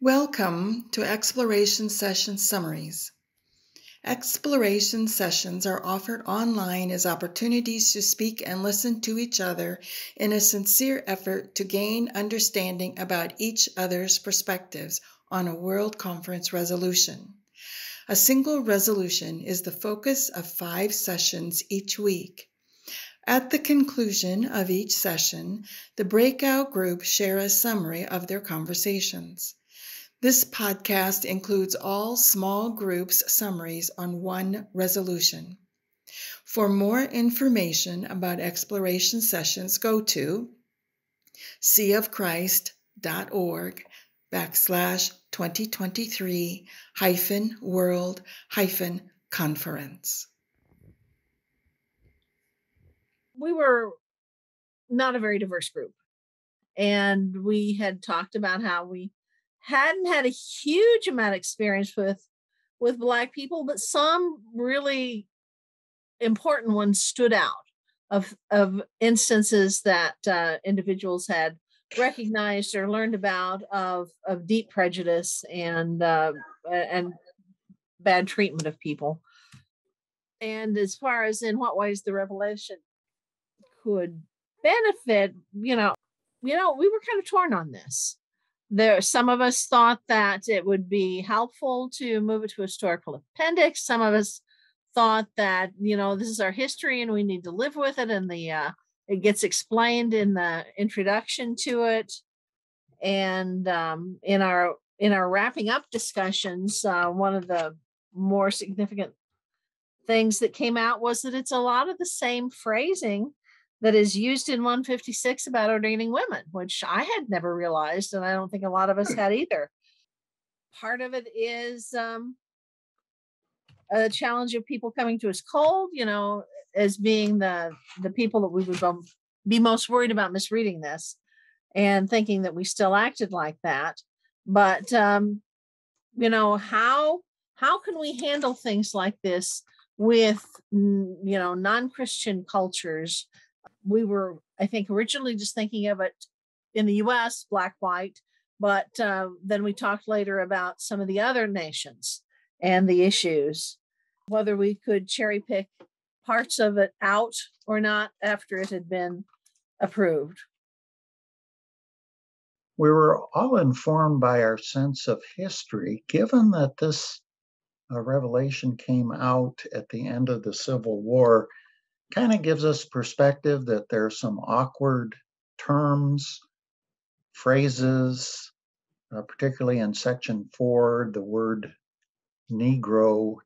Welcome to Exploration Session Summaries. Exploration sessions are offered online as opportunities to speak and listen to each other in a sincere effort to gain understanding about each other's perspectives on a World Conference resolution. A single resolution is the focus of 5 sessions each week. At the conclusion of each session, the breakout groups share a summary of their conversations. This podcast includes all small groups' summaries on one resolution. For more information about exploration sessions, go to seaofchrist.org/2023-world-conference. We were not a very diverse group. And we had talked about how we hadn't had a huge amount of experience with Black people, but some really important ones stood out of instances that individuals had recognized or learned about of deep prejudice and bad treatment of people. And as far as in what ways the revelation could benefit, we were kind of torn on this. Some of us thought that it would be helpful to move it to a historical appendix. Some of us thought that, this is our history and we need to live with it. And it gets explained in the introduction to it. And in our wrapping up discussions, one of the more significant things that came out was that it's a lot of the same phrasing that is used in 156 about ordaining women, which I had never realized, and I don't think a lot of us had either. Part of it is a challenge of people coming to us cold, as being the people that we would be most worried about misreading this and thinking that we still acted like that. But, how can we handle things like this with, non-Christian cultures? We were, I think, originally just thinking of it in the U.S., Black, white, but then we talked later about some of the other nations and the issues, whether we could cherry pick parts of it out or not after it had been approved. We were all informed by our sense of history, given that this revelation came out at the end of the Civil War. Kind of gives us perspective that there are some awkward terms, phrases, particularly in section 4, the word Negro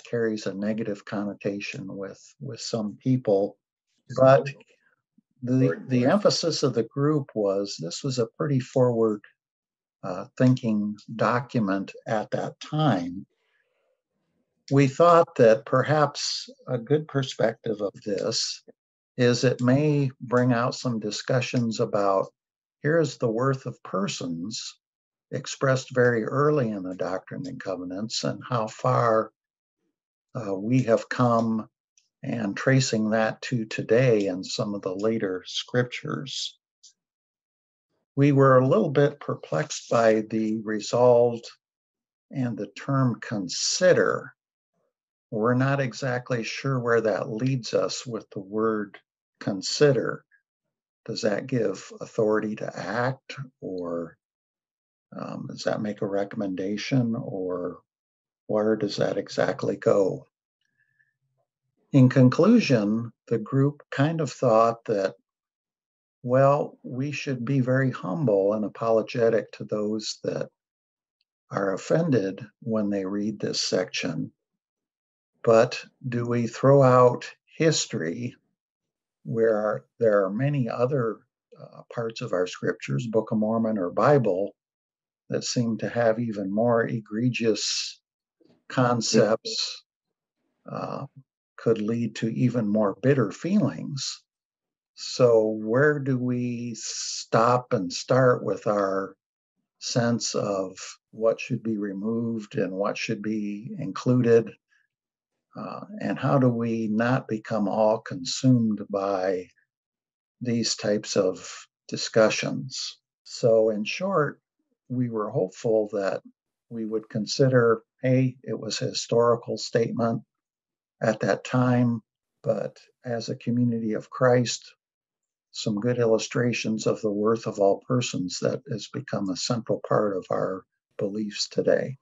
carries a negative connotation with some people. But the emphasis of the group was this was a pretty forward thinking document at that time. We thought that perhaps a good perspective of this is it may bring out some discussions about here's the worth of persons expressed very early in the Doctrine and Covenants and how far we have come and tracing that to today in some of the later scriptures. We were a little bit perplexed by the resolved and the term consider. We're not exactly sure where that leads us with the word consider. Does that give authority to act, or does that make a recommendation, or where does that exactly go? In conclusion, the group kind of thought that, well, we should be very humble and apologetic to those that are offended when they read this section. But do we throw out history where there are many other parts of our scriptures, Book of Mormon or Bible, that seem to have even more egregious concepts, could lead to even more bitter feelings? So where do we stop and start with our sense of what should be removed and what should be included? And how do we not become all consumed by these types of discussions? So in short, we were hopeful that we would consider, hey, it was a historical statement at that time, but as a community of Christ, some good illustrations of the worth of all persons that has become a central part of our beliefs today.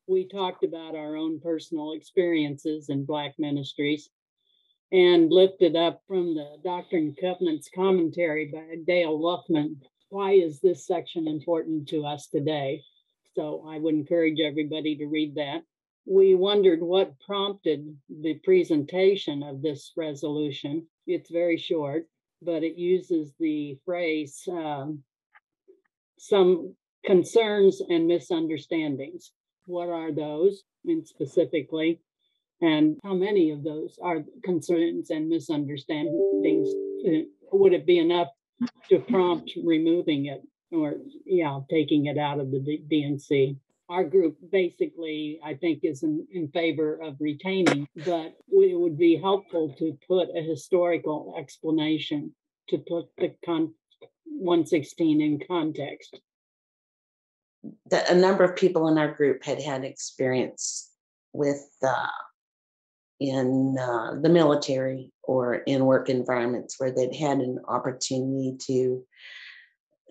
We talked about our own personal experiences in Black ministries and lifted up from the Doctrine and Covenants commentary by Dale Luffman. Why is this section important to us today? So I would encourage everybody to read that. We wondered what prompted the presentation of this resolution. It's very short, but it uses the phrase, some concerns and misunderstandings. What are those, and specifically, and how many of those are concerns and misunderstandings? Would it be enough to prompt removing it, or taking it out of the DNC? Our group basically, I think, is in favor of retaining, but it would be helpful to put a historical explanation to put the 116 in context. A number of people in our group had experience with in the military or in work environments where they'd had an opportunity to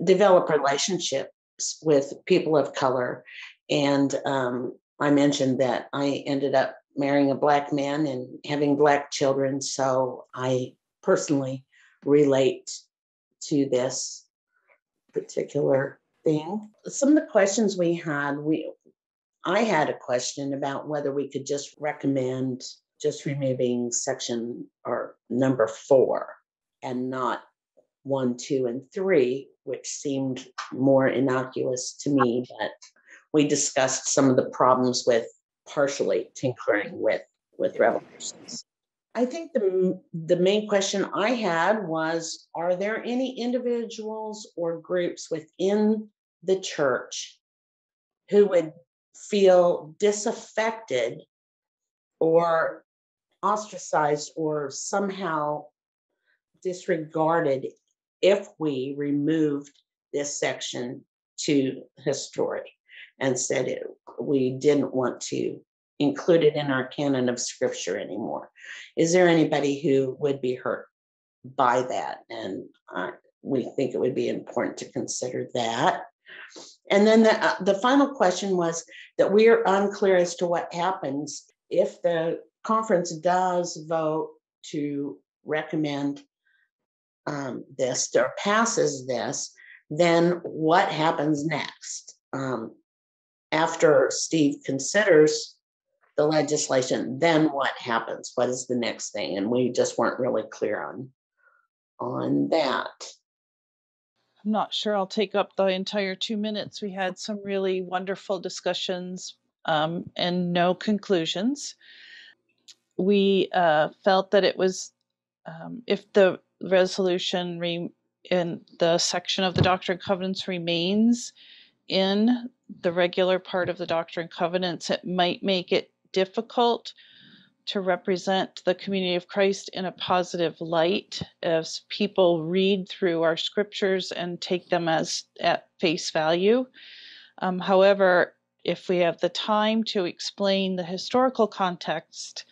develop relationships with people of color. And I mentioned that I ended up marrying a Black man and having Black children. So I personally relate to this particular thing. Some of the questions we had, I had a question about whether we could just recommend just removing section or number 4 and not 1, 2, and 3, which seemed more innocuous to me. But we discussed some of the problems with partially tinkering with revelations. I think the main question I had was, are there any individuals or groups within the church who would feel disaffected or ostracized or somehow disregarded if we removed this section to historic and said we didn't want to include it in our canon of scripture anymore? Is there anybody who would be hurt by that? And we think it would be important to consider that. And then the final question was that we are unclear as to what happens if the conference does vote to recommend this or passes this. Then what happens next? After Steve considers the legislation, then what happens? What is the next thing? And we just weren't really clear on that. I'm not sure I'll take up the entire 2 minutes. We had some really wonderful discussions and no conclusions. We felt that it was, if the resolution in the section of the Doctrine and Covenants remains in the regular part of the Doctrine and Covenants, it might make it difficult to represent the community of Christ in a positive light as people read through our scriptures and take them as at face value. However, if we have the time to explain the historical context,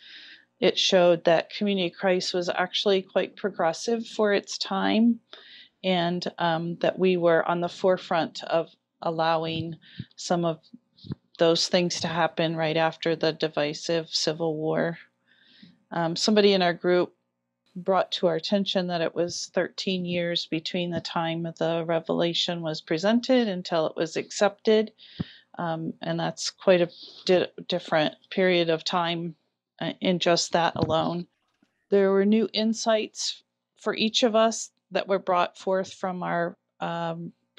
it showed that Community of Christ was actually quite progressive for its time, and that we were on the forefront of allowing some of those things to happen right after the divisive Civil War. Somebody in our group brought to our attention that it was 13 years between the time the revelation was presented until it was accepted. And that's quite a different period of time in just that alone. There were new insights for each of us that were brought forth from our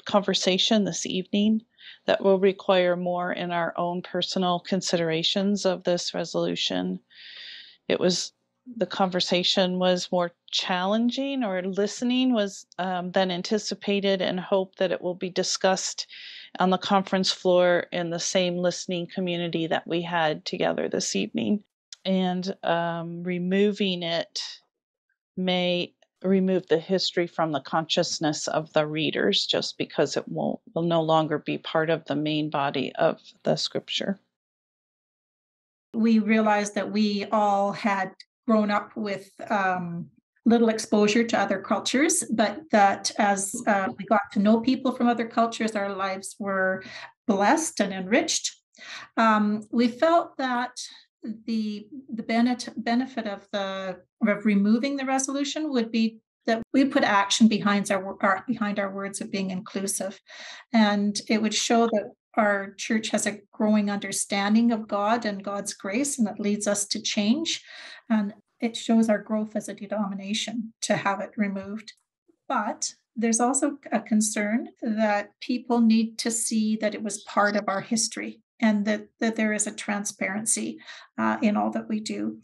conversation this evening that will require more in our own personal considerations of this resolution. The conversation was more challenging, or listening was than anticipated, and hope that it will be discussed on the conference floor in the same listening community that we had together this evening. And removing it may remove the history from the consciousness of the readers, just because it will no longer be part of the main body of the scripture. We realized that we all had grown up with little exposure to other cultures, but that as we got to know people from other cultures, our lives were blessed and enriched. We felt that the benefit of removing the resolution would be that we put action behind our words of being inclusive, and it would show that our church has a growing understanding of God and God's grace, and it leads us to change, and it shows our growth as a denomination to have it removed. But there's also a concern that people need to see that it was part of our history, and that there is a transparency in all that we do.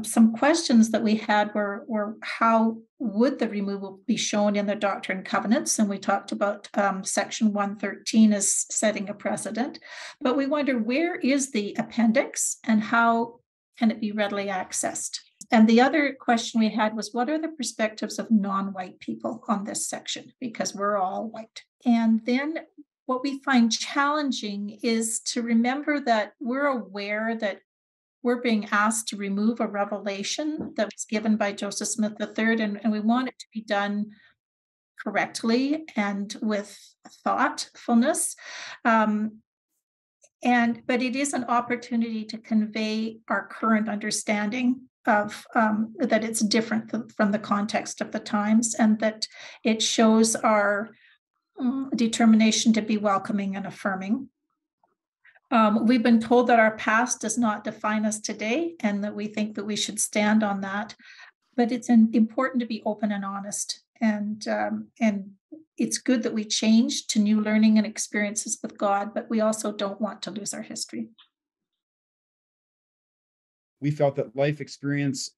Some questions that we had were how would the removal be shown in the Doctrine and Covenants? And we talked about section 113 as setting a precedent, but we wonder, where is the appendix and how can it be readily accessed? And the other question we had was, what are the perspectives of non-white people on this section? Because we're all white. And then what we find challenging is to remember that we're aware that we're being asked to remove a revelation that was given by Joseph Smith III, and we want it to be done correctly and with thoughtfulness. But it is an opportunity to convey our current understanding of that it's different from the context of the times, and that it shows our determination to be welcoming and affirming. We've been told that our past does not define us today, and that we think that we should stand on that. But it's important to be open and honest, and it's good that we change to new learning and experiences with God, but we also don't want to lose our history. We felt that life experience,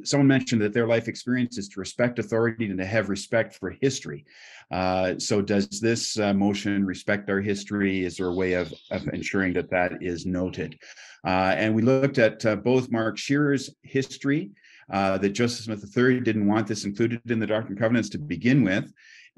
someone mentioned that their life experience is to respect authority and to have respect for history. So does this motion respect our history? Is there a way of ensuring that that is noted? And we looked at both Mark Shearer's history, that Joseph Smith III didn't want this included in the Doctrine and Covenants to begin with,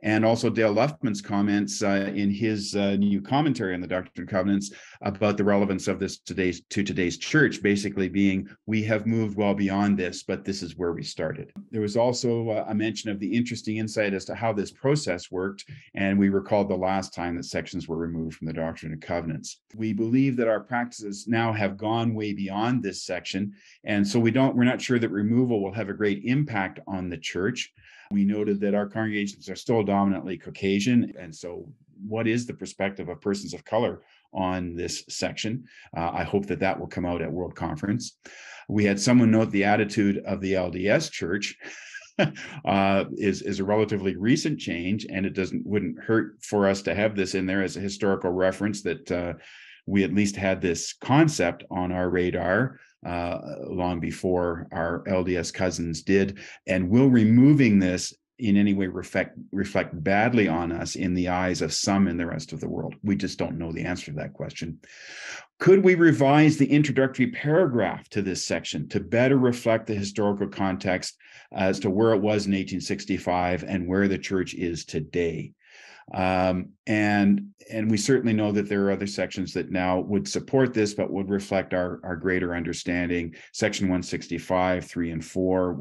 and also Dale Luffman's comments in his new commentary on the Doctrine and Covenants about the relevance of this to today's church, basically being, we have moved well beyond this, but this is where we started. There was also a mention of the interesting insight as to how this process worked, and we recalled the last time that sections were removed from the Doctrine and Covenants. We believe that our practices now have gone way beyond this section, and so we're not sure that removal will have a great impact on the church. We noted that our congregations are still dominantly Caucasian, and so what is the perspective of persons of color on this section? I hope that will come out at World Conference. We had someone note the attitude of the LDS Church is a relatively recent change, and it wouldn't hurt for us to have this in there as a historical reference, that we at least had this concept on our radar long before our LDS cousins did. And will removing this in any way reflect badly on us in the eyes of some in the rest of the world? We just don't know the answer to that question. Could we revise the introductory paragraph to this section to better reflect the historical context as to where it was in 1865 and where the church is today? And we certainly know that there are other sections that now would support this, but would reflect our greater understanding. Section 165, 3 and 4,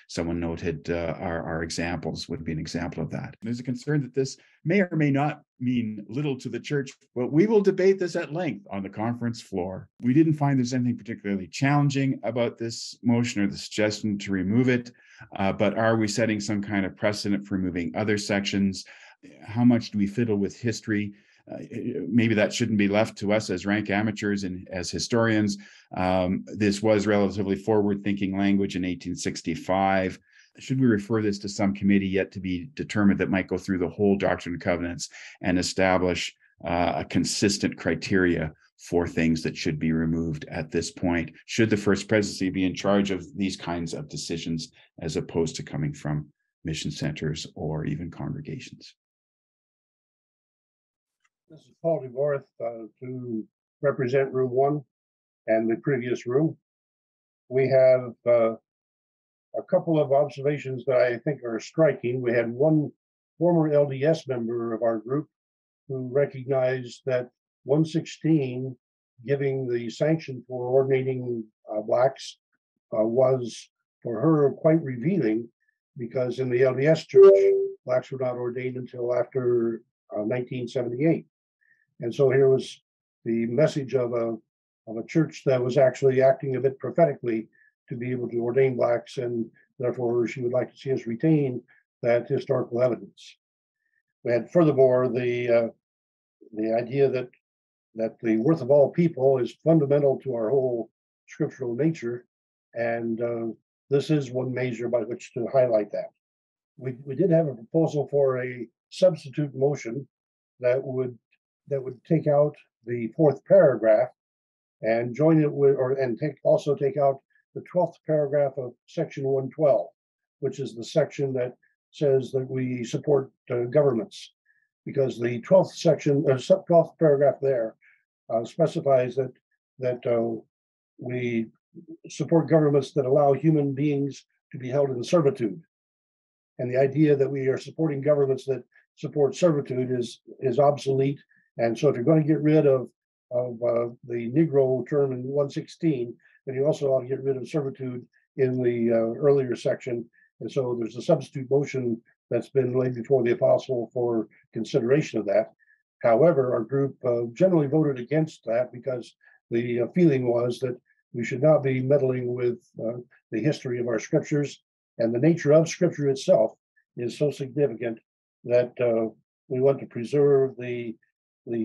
someone noted our examples would be an example of that. There's a concern that this may or may not mean little to the church, but we will debate this at length on the conference floor. We didn't find there's anything particularly challenging about this motion or the suggestion to remove it, but are we setting some kind of precedent for removing other sections? How much do we fiddle with history? Maybe that shouldn't be left to us as rank amateurs and as historians. This was relatively forward-thinking language in 1865. Should we refer this to some committee yet to be determined that might go through the whole Doctrine and Covenants and establish a consistent criteria for things that should be removed at this point? Should the First Presidency be in charge of these kinds of decisions as opposed to coming from mission centers or even congregations? This is Paul DeVorth to represent Room 1 and the previous room. We have a couple of observations that I think are striking. We had one former LDS member of our group who recognized that 116, giving the sanction for ordaining Blacks, was for her quite revealing, because in the LDS church, Blacks were not ordained until after 1978. And so here was the message of a church that was actually acting a bit prophetically to be able to ordain Blacks, and therefore she would like to see us retain that historical evidence. We had furthermore the idea that the worth of all people is fundamental to our whole scriptural nature, and this is one measure by which to highlight that. We did have a proposal for a substitute motion that would take out the fourth paragraph and join it with, also take out the 12th paragraph of section 112, which is the section that says that we support governments, because the 12th section, 12th paragraph there specifies that we support governments that allow human beings to be held in servitude. And the idea that we are supporting governments that support servitude is obsolete. And so if you're going to get rid of the Negro term in 116, then you also ought to get rid of servitude in the earlier section. And so there's a substitute motion that's been laid before the apostle for consideration of that. However, our group generally voted against that because the feeling was that we should not be meddling with the history of our scriptures, and the nature of scripture itself is so significant that we want to preserve the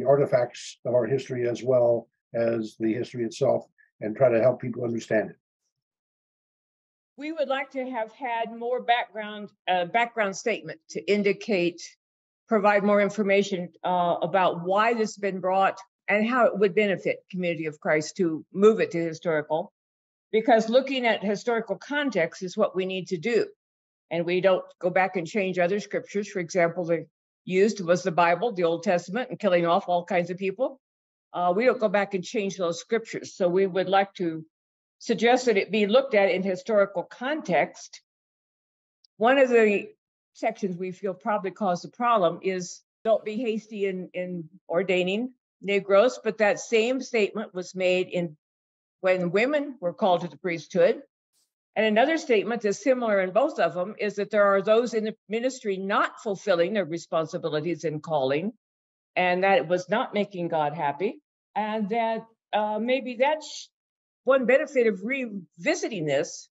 artifacts of our history as well as the history itself, and try to help people understand it. We would like to have had more background statement to provide more information about why this has been brought and how it would benefit Community of Christ to move it to historical, because looking at historical context is what we need to do. And we don't go back and change other scriptures. For example, the used was the Bible, the Old Testament, and killing off all kinds of people. We don't go back and change those scriptures. So we would like to suggest that it be looked at in historical context. One of the sections we feel probably caused the problem is don't be hasty in ordaining Negroes, but that same statement was made when women were called to the priesthood. And another statement that's similar in both of them is that there are those in the ministry not fulfilling their responsibilities and calling, and that it was not making God happy. And that maybe that's one benefit of revisiting this,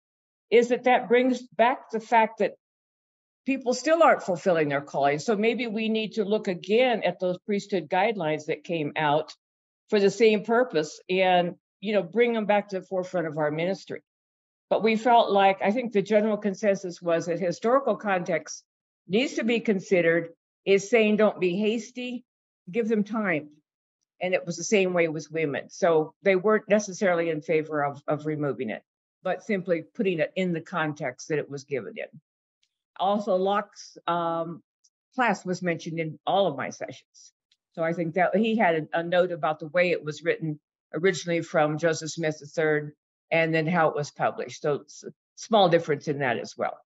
is that brings back the fact that people still aren't fulfilling their calling. So maybe we need to look again at those priesthood guidelines that came out for the same purpose and, bring them back to the forefront of our ministry. But we felt like, I think the general consensus was that historical context needs to be considered, is saying don't be hasty, give them time. And it was the same way with women. So they weren't necessarily in favor of removing it, but simply putting it in the context that it was given in. Also, Locke's class was mentioned in all of my sessions. So I think that he had a note about the way it was written originally from Joseph Smith III, and then how it was published. So it's a small difference in that as well.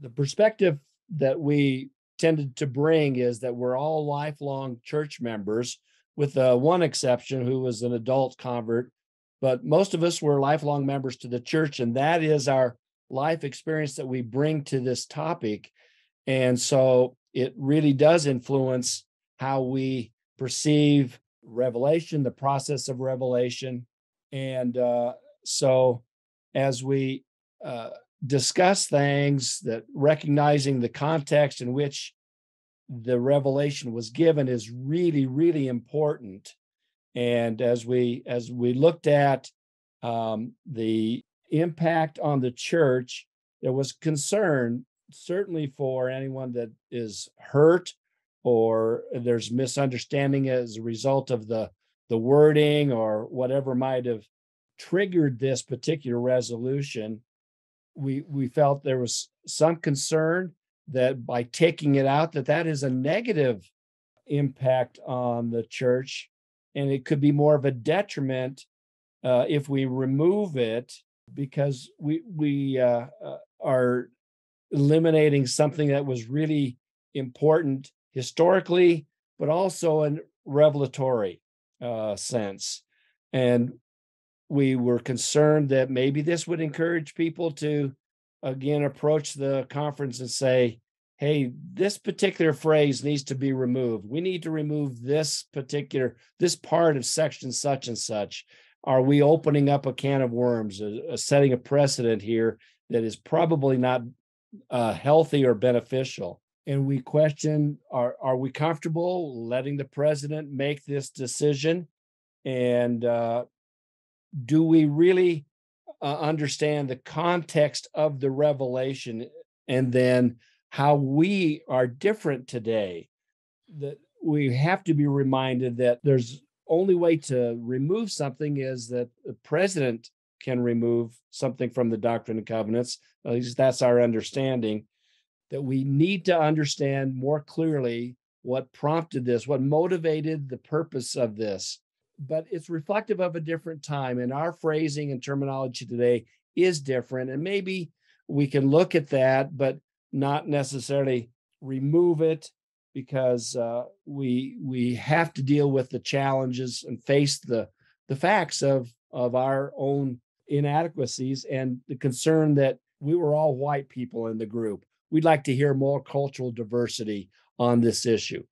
The perspective that we tended to bring is that we're all lifelong church members, with one exception who was an adult convert, but most of us were lifelong members to the church, and that is our life experience that we bring to this topic. And so it really does influence how we perceive revelation, the process of revelation. And so as we discuss things, that recognizing the context in which the revelation was given is really, really important. And as we looked at the impact on the church, there was concern, certainly for anyone that is hurt or there's misunderstanding as a result of the wording or whatever might have triggered this particular resolution. We felt there was some concern that by taking it out, that is a negative impact on the church, and it could be more of a detriment if we remove it, because we are eliminating something that was really important historically, but also in revelatory sense. And we were concerned that maybe this would encourage people to, again, approach the conference and say, hey, this particular phrase needs to be removed. We need to remove this part of section such and such. Are we opening up a can of worms, setting a precedent here that is probably not healthy or beneficial? And we question, are we comfortable letting the president make this decision? And do we really understand the context of the revelation, and then how we are different today? That we have to be reminded that there's only way to remove something is that the president can remove something from the Doctrine and Covenants. At least that's our understanding. That we need to understand more clearly what prompted this, what motivated the purpose of this. But it's reflective of a different time, and our phrasing and terminology today is different. And maybe we can look at that, but not necessarily remove it, because we have to deal with the challenges and face the facts of our own inadequacies and the concern that we were all white people in the group. We'd like to hear more cultural diversity on this issue.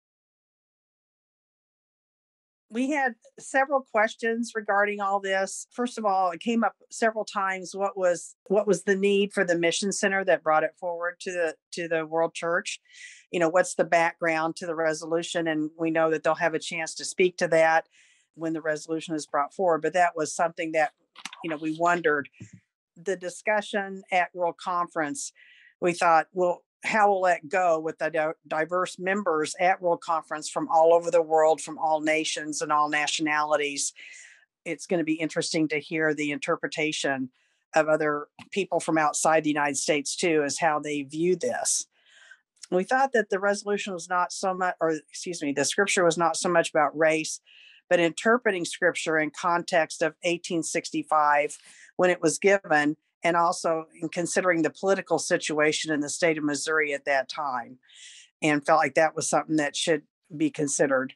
We had several questions regarding all this. First of all, it came up several times. What was the need for the mission center that brought it forward to the World Church? What's the background to the resolution? And we know that they'll have a chance to speak to that when the resolution is brought forward. But that was something that, we wondered. The discussion at World Conference, we thought, well, how will that go with the diverse members at World Conference from all over the world, from all nations and all nationalities? It's going to be interesting to hear the interpretation of other people from outside the United States too, as how they view this. We thought that the resolution was not so much, the scripture was not so much about race, but interpreting scripture in context of 1865 when it was given, and also in considering the political situation in the state of Missouri at that time, and felt like that was something that should be considered.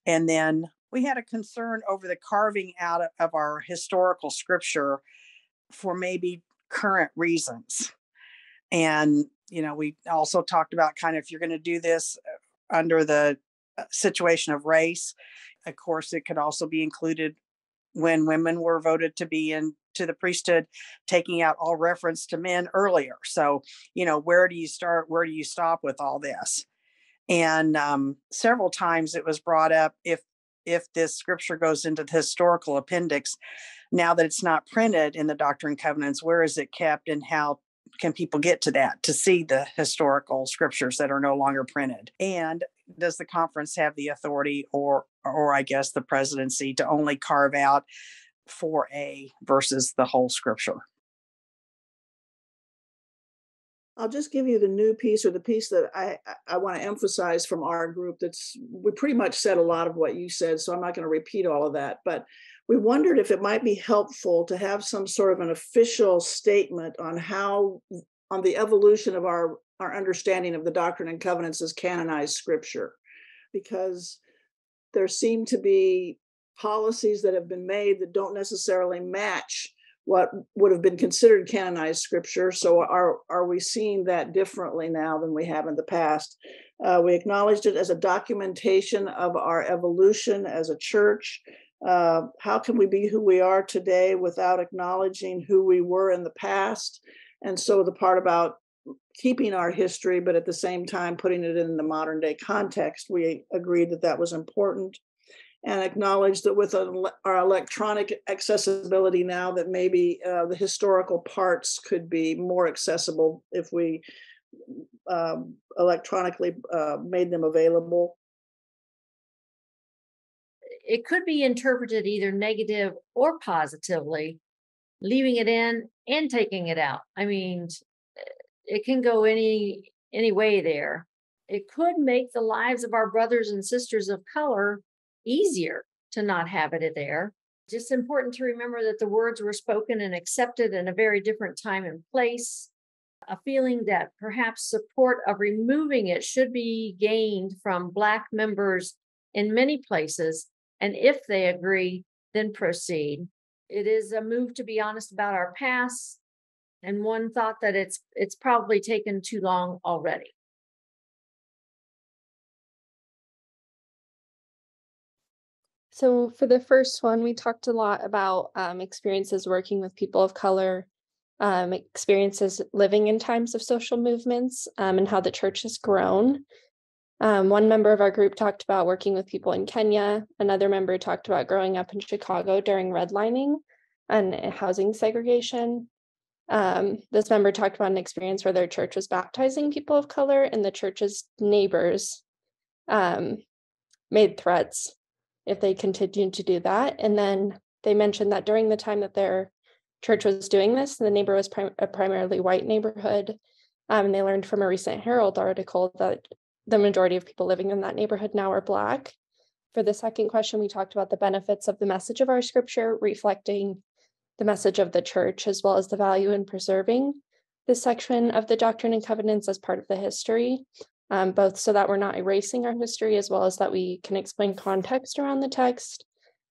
And then we had a concern over the carving out of our historical scripture for maybe current reasons. And, we also talked about kind of, if you're going to do this under the situation of race, of course, it could also be included when women were voted to be into the priesthood, taking out all reference to men earlier. So, where do you start? Where do you stop with all this? And several times it was brought up, if this scripture goes into the historical appendix, now that it's not printed in the Doctrine and Covenants, where is it kept, and how can people get to that to see the historical scriptures that are no longer printed? And does the conference have the authority, or I guess the presidency, to only carve out 4A versus the whole scripture? I'll just give you the new piece, or the piece that I want to emphasize from our group. We pretty much said a lot of what you said, so I'm not going to repeat all of that, but we wondered if it might be helpful to have some sort of an official statement on the evolution of our understanding of the Doctrine and Covenants as canonized scripture, because there seem to be policies that have been made that don't necessarily match what would have been considered canonized scripture. So are we seeing that differently now than we have in the past? We acknowledged it as a documentation of our evolution as a church. How can we be who we are today without acknowledging who we were in the past? And so the part about keeping our history, but at the same time putting it in the modern day context, we agreed that that was important, and acknowledged that with our electronic accessibility now, that maybe the historical parts could be more accessible if we electronically made them available. It could be interpreted either negative or positively, leaving it in and taking it out. I mean, it can go any way there. It could make the lives of our brothers and sisters of color easier to not have it there. Just important to remember that the words were spoken and accepted in a very different time and place. A feeling that perhaps support of removing it should be gained from Black members in many places. And if they agree, then proceed. It is a move to be honest about our past. And one thought that it's probably taken too long already. So for the first one, we talked a lot about experiences working with people of color, experiences living in times of social movements, and how the church has grown. One member of our group talked about working with people in Kenya. Another member talked about growing up in Chicago during redlining and housing segregation. This member talked about an experience where their church was baptizing people of color, and the church's neighbors made threats if they continued to do that. And then they mentioned that during the time that their church was doing this, the neighbor was a primarily white neighborhood. And they learned from a recent Herald article that the majority of people living in that neighborhood now are Black. For the second question, we talked about the benefits of the message of our scripture, reflecting the message of the church, as well as the value in preserving this section of the Doctrine and Covenants as part of the history, both so that we're not erasing our history, as well as that we can explain context around the text,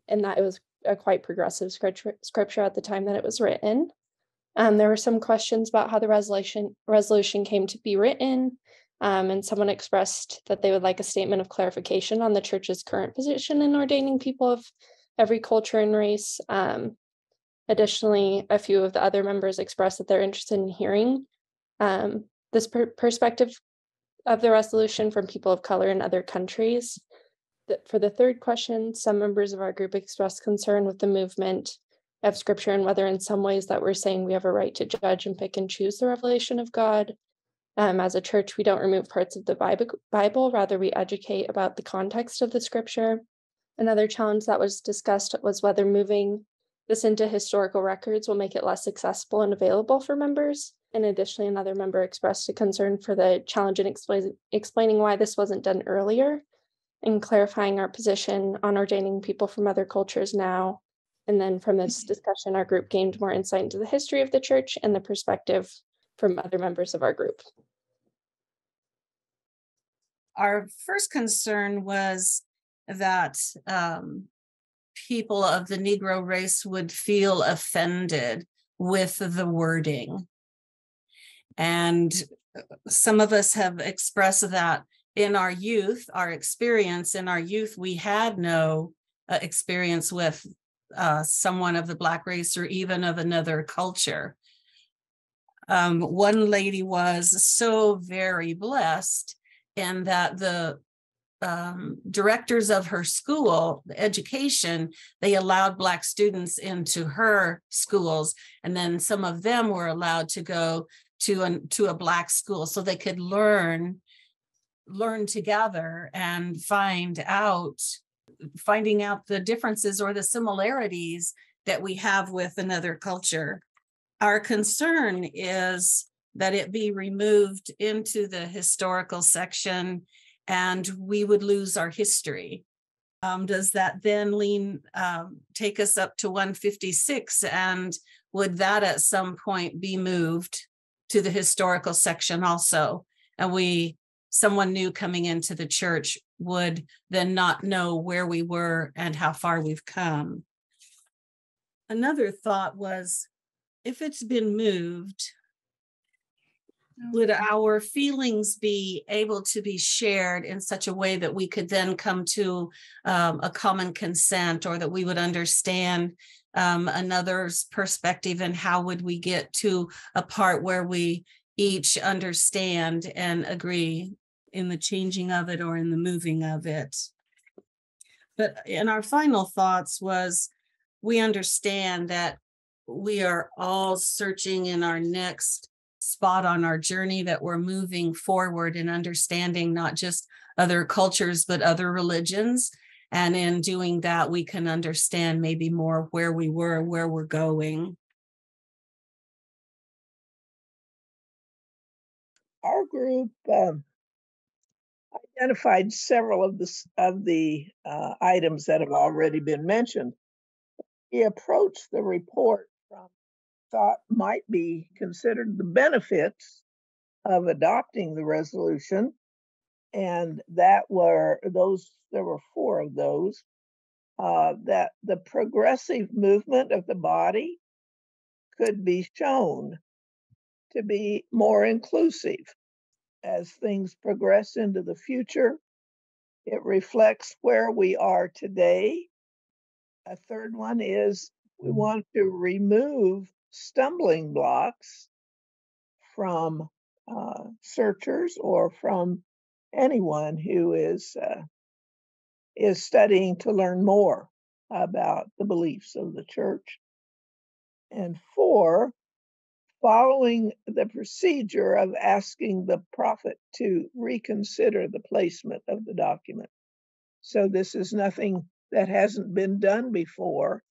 and that it was a quite progressive scripture at the time that it was written. There were some questions about how the resolution came to be written, and someone expressed that they would like a statement of clarification on the church's current position in ordaining people of every culture and race. Additionally, a few of the other members expressed that they're interested in hearing this perspective of the resolution from people of color in other countries. For the third question, some members of our group expressed concern with the movement of scripture and whether in some ways that we're saying we have a right to judge and pick and choose the revelation of God. As a church, we don't remove parts of the Bible, rather we educate about the context of the scripture. Another challenge that was discussed was whether moving this into historical records will make it less accessible and available for members. And additionally, another member expressed a concern for the challenge in explaining why this wasn't done earlier and clarifying our position on ordaining people from other cultures now. And then from this discussion, our group gained more insight into the history of the church and the perspective from other members of our group. Our first concern was that people of the Negro race would feel offended with the wording. And some of us have expressed that in our youth, our experience in our youth, we had no experience with someone of the Black race or even of another culture. One lady was so very blessed in that the directors of her school, education, they allowed Black students into her schools, and then some of them were allowed to go to a Black school so they could learn together and finding out the differences or the similarities that we have with another culture. Our concern is that it be removed into the historical section and we would lose our history. Does that then take us up to 156? And would that at some point be moved to the historical section also? And someone new coming into the church would then not know where we were and how far we've come. Another thought was, if it's been moved, would our feelings be able to be shared in such a way that we could then come to a common consent, or that we would understand another's perspective, and how would we get to a part where we each understand and agree in the changing of it or in the moving of it? But in our final thoughts was, we understand that we are all searching in our next spot on our journey, that we're moving forward and understanding not just other cultures, but other religions. And in doing that, we can understand maybe more where we were, where we're going. Our group identified several of the items that have already been mentioned. he approached the report from thought might be considered the benefits of adopting the resolution, and there were 4 of those. That the progressive movement of the body could be shown to be more inclusive as things progress into the future. It reflects where we are today. A third one is we want to remove stumbling blocks from searchers or from anyone who is studying to learn more about the beliefs of the church. And 4, following the procedure of asking the prophet to reconsider the placement of the document. So this is nothing that hasn't been done before,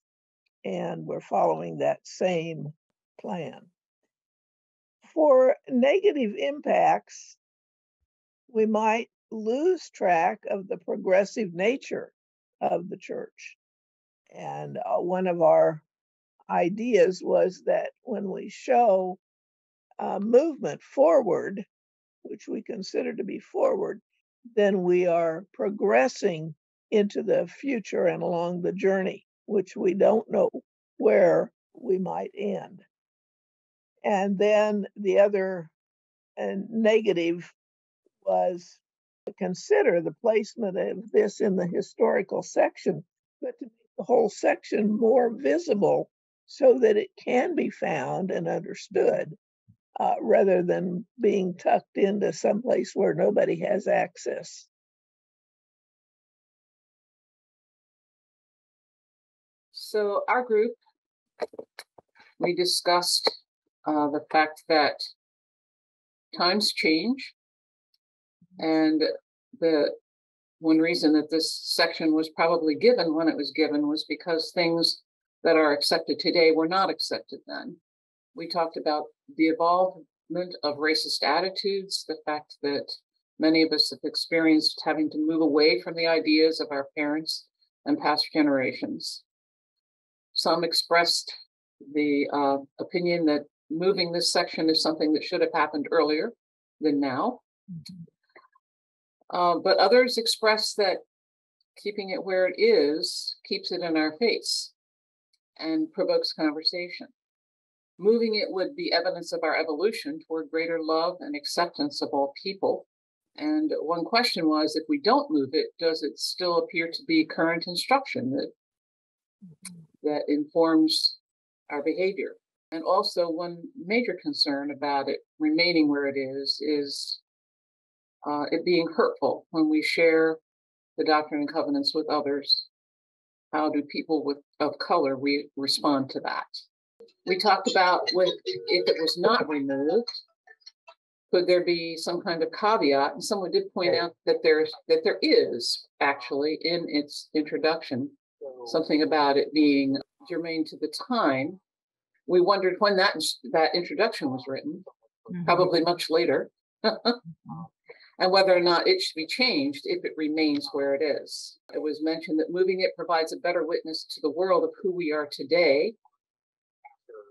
and we're following that same plan. For negative impacts, we might lose track of the progressive nature of the church. And one of our ideas was that when we show movement forward, which we consider to be forward, then we are progressing into the future and along the journey, which we don't know where we might end. And then the other negative was to consider the placement of this in the historical section, but to make the whole section more visible so that it can be found and understood, rather than being tucked into someplace where nobody has access. So our group, we discussed the fact that times change, and the one reason that this section was probably given when it was given was because things that are accepted today were not accepted then. We talked about the evolvement of racist attitudes, the fact that many of us have experienced having to move away from the ideas of our parents and past generations. Some expressed the opinion that moving this section is something that should have happened earlier than now. But others expressed that keeping it where it is keeps it in our face and provokes conversation. Moving it would be evidence of our evolution toward greater love and acceptance of all people. And one question was, if we don't move it, does it still appear to be current instruction that informs our behavior? And also one major concern about it remaining where it is it being hurtful when we share the Doctrine and Covenants with others. How do people of color respond to that? We talked about if it was not removed, could there be some kind of caveat? And someone did point out that there is actually in its introduction something about it being germane to the time. We wondered when that introduction was written, probably much later, and whether or not it should be changed if it remains where it is. It was mentioned that moving it provides a better witness to the world of who we are today,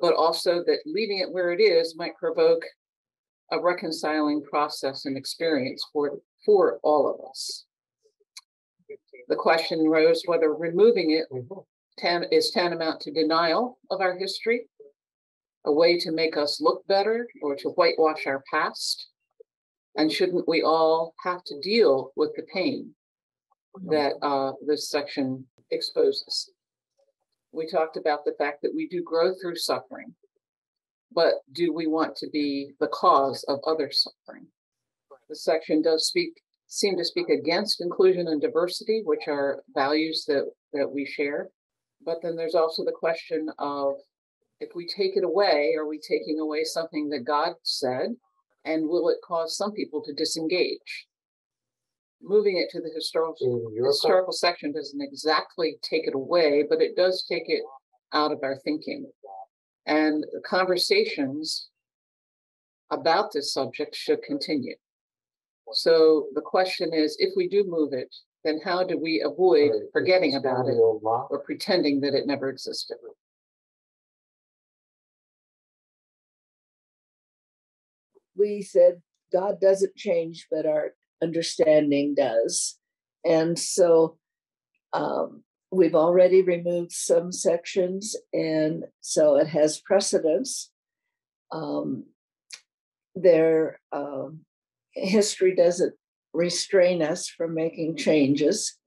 but also that leaving it where it is might provoke a reconciling process and experience for all of us. The question rose whether removing it is tantamount to denial of our history, a way to make us look better or to whitewash our past. And shouldn't we all have to deal with the pain that this section exposes? We talked about the fact that we do grow through suffering, but do we want to be the cause of other suffering? The section does seem to speak against inclusion and diversity, which are values that we share. But then there's also the question of, if we take it away, are we taking away something that God said? And will it cause some people to disengage? Moving it to the historical section doesn't exactly take it away, but it does take it out of our thinking. And the conversations about this subject should continue. So the question is, if we do move it, then how do we avoid forgetting about it or pretending that it never existed? We said God doesn't change, but our understanding does. And so we've already removed some sections, and so it has precedence. Their history doesn't restrain us from making changes.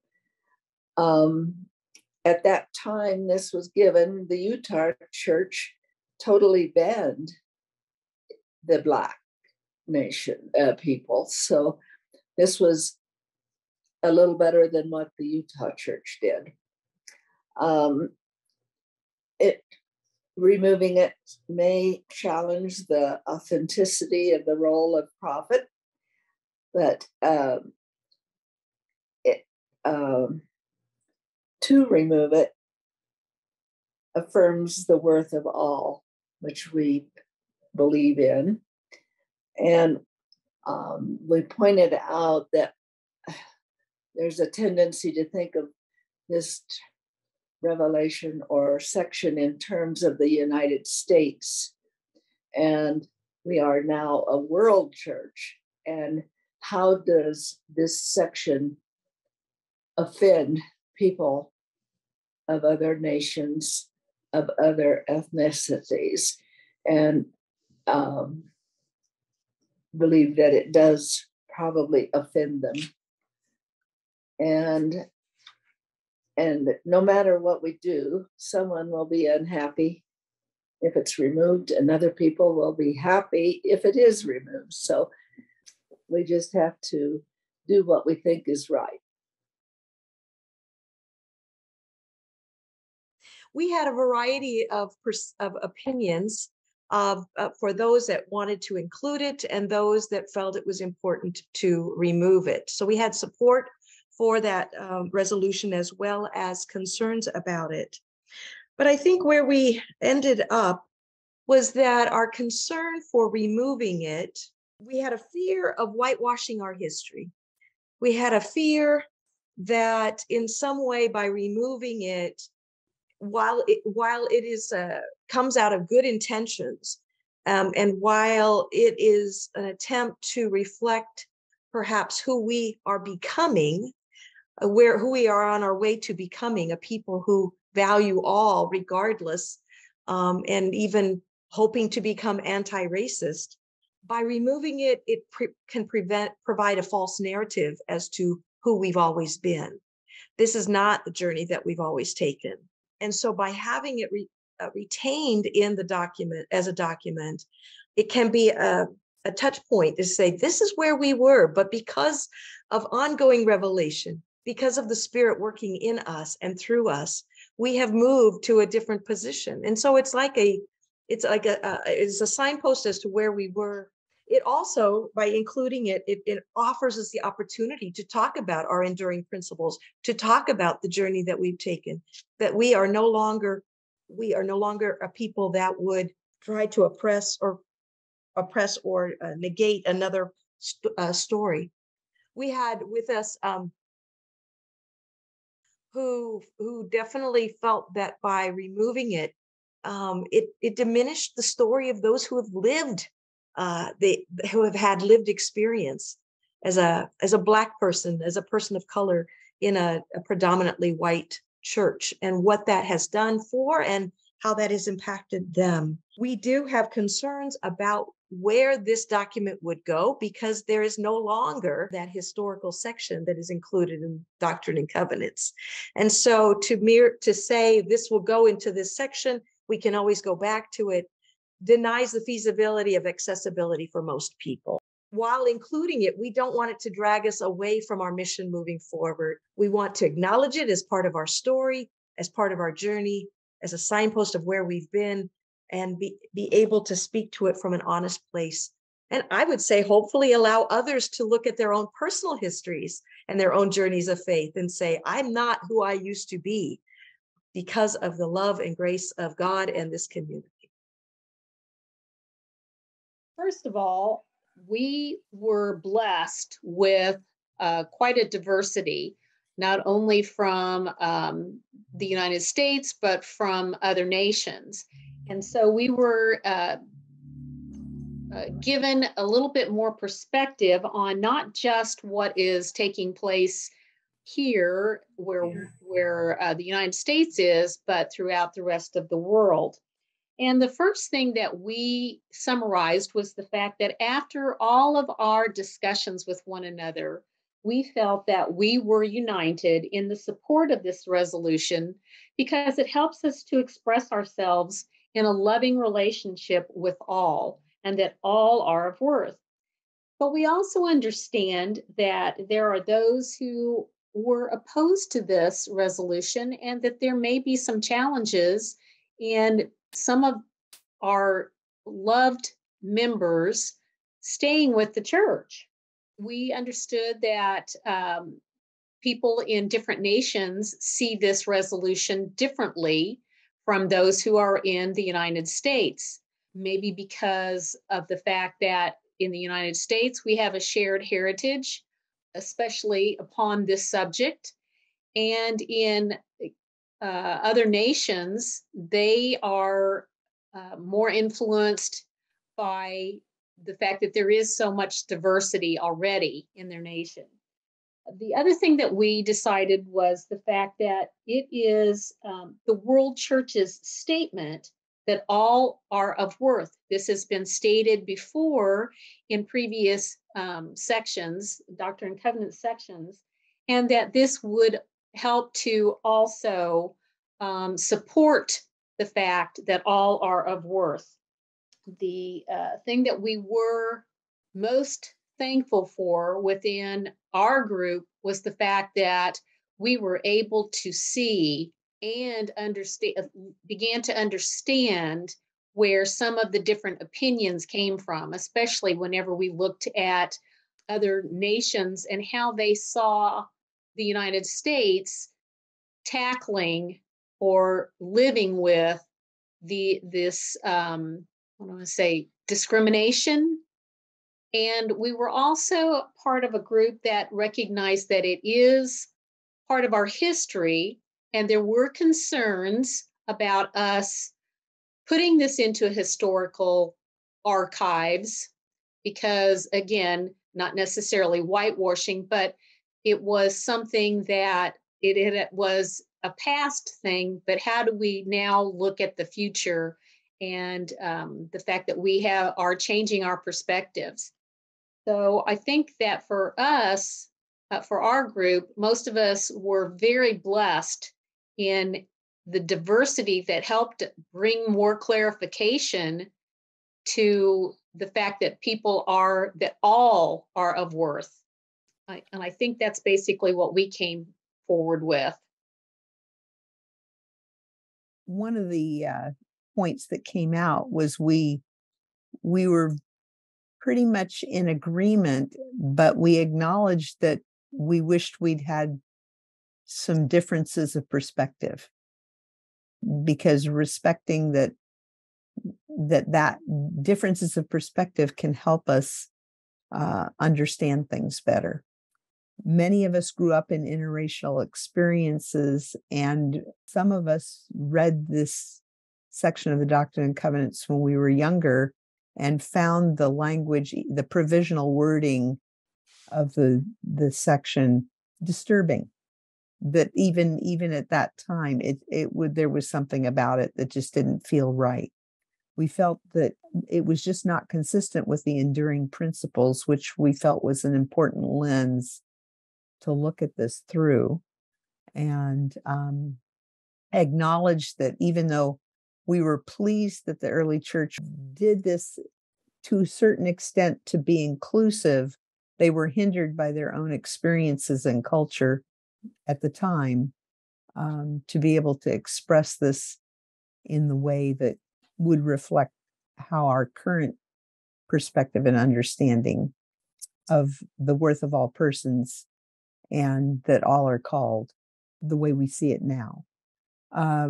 At that time this was given, the Utah church totally banned the Black nation people. So this was a little better than what the Utah church did. Removing it may challenge the authenticity of the role of prophet, but to remove it affirms the worth of all, which we believe in. And we pointed out that there's a tendency to think of this revelation or section in terms of the United States. And we are now a world church. And how does this section offend people of other nations, of other ethnicities? And believe that it does probably offend them. And no matter what we do, someone will be unhappy if it's removed, and other people will be happy if it is removed. So we just have to do what we think is right. We had a variety of opinions for those that wanted to include it and those that felt it was important to remove it. So we had support for that resolution as well as concerns about it. But I think where we ended up was that our concern for removing it, we had a fear of whitewashing our history. We had a fear that in some way by removing it, while it is comes out of good intentions, and while it is an attempt to reflect perhaps who we are becoming, who we are on our way to becoming, a people who value all regardless, and even hoping to become anti-racist. By removing it, it can provide a false narrative as to who we've always been. This is not the journey that we've always taken. And so by having it retained in the document as a document, it can be a touch point to say, this is where we were, but because of ongoing revelation, because of the Spirit working in us and through us, we have moved to a different position. And so it's a signpost as to where we were. It also, by including it, it offers us the opportunity to talk about our enduring principles, to talk about the journey that we've taken, that we are no longer a people that would try to oppress or negate another story. We had with us who definitely felt that by removing it, it diminished the story of those who have lived, who have had lived experience as a Black person, as a person of color in a predominantly white church, and what that has done for and how that has impacted them. We do have concerns about where this document would go, because there is no longer that historical section that is included in Doctrine and Covenants. And so to say this will go into this section, we can always go back to it, denies the feasibility of accessibility for most people. While including it, we don't want it to drag us away from our mission moving forward. We want to acknowledge it as part of our story, as part of our journey, as a signpost of where we've been, and be able to speak to it from an honest place. And I would say, hopefully allow others to look at their own personal histories and their own journeys of faith and say, I'm not who I used to be because of the love and grace of God and this community. First of all, we were blessed with quite a diversity not only from the United States, but from other nations. And so we were given a little bit more perspective on not just what is taking place here where the United States is, but throughout the rest of the world. And the first thing that we summarized was the fact that after all of our discussions with one another, we felt that we were united in the support of this resolution because it helps us to express ourselves in a loving relationship with all, and that all are of worth. But we also understand that there are those who were opposed to this resolution and that there may be some challenges in some of our loved members staying with the church. We understood that people in different nations see this resolution differently from those who are in the United States, maybe because of the fact that in the United States, we have a shared heritage, especially upon this subject. And in other nations, they are more influenced by the fact that there is so much diversity already in their nation. The other thing that we decided was the fact that it is the World Church's statement that all are of worth. This has been stated before in previous sections, Doctrine and Covenants sections, and that this would help to also support the fact that all are of worth. The thing that we were most thankful for within our group was the fact that we were able to see and began to understand where some of the different opinions came from, especially whenever we looked at other nations and how they saw the United States tackling or living with this discrimination. And we were also part of a group that recognized that it is part of our history, and there were concerns about us putting this into historical archives because, again, not necessarily whitewashing, but it was something that it was a past thing, but how do we now look at the future and the fact that we are changing our perspectives. So I think that for us, for our group, most of us were very blessed in the diversity that helped bring more clarification to the fact that all are of worth. And I think that's basically what we came forward with. One of the points that came out was we were pretty much in agreement, but we acknowledged that we wished we'd had some differences of perspective, because respecting that differences of perspective can help us understand things better. Many of us grew up in interracial experiences, and some of us read this section of the Doctrine and Covenants when we were younger and found the language, the provisional wording of the section disturbing. That even at that time, there was something about it that just didn't feel right. We felt that it was just not consistent with the enduring principles, which we felt was an important lens to look at this through, and acknowledge that even though we were pleased that the early church did this to a certain extent to be inclusive, they were hindered by their own experiences and culture at the time to be able to express this in the way that would reflect how our current perspective and understanding of the worth of all persons and that all are called, the way we see it now.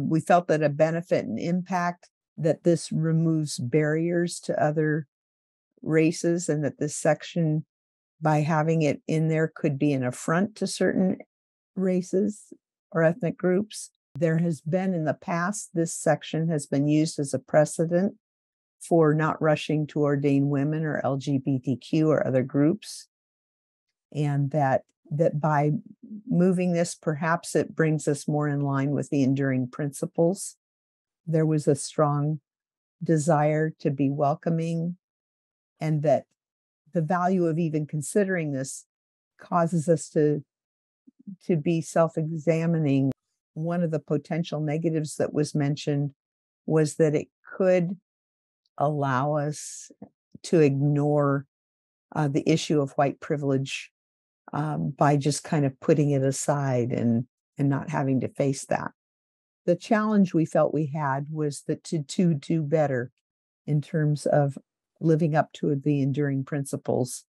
We felt that a benefit and impact, that this removes barriers to other races, and that this section, by having it in there, could be an affront to certain races or ethnic groups. There has been in the past, this section has been used as a precedent for not rushing to ordain women or LGBTQ or other groups. And that by moving this, perhaps it brings us more in line with the enduring principles. There was a strong desire to be welcoming, and that the value of even considering this causes us to be self-examining. One of the potential negatives that was mentioned was that it could allow us to ignore the issue of white privilege by just kind of putting it aside and not having to face that. The challenge we felt we had was that to do better in terms of living up to the enduring principles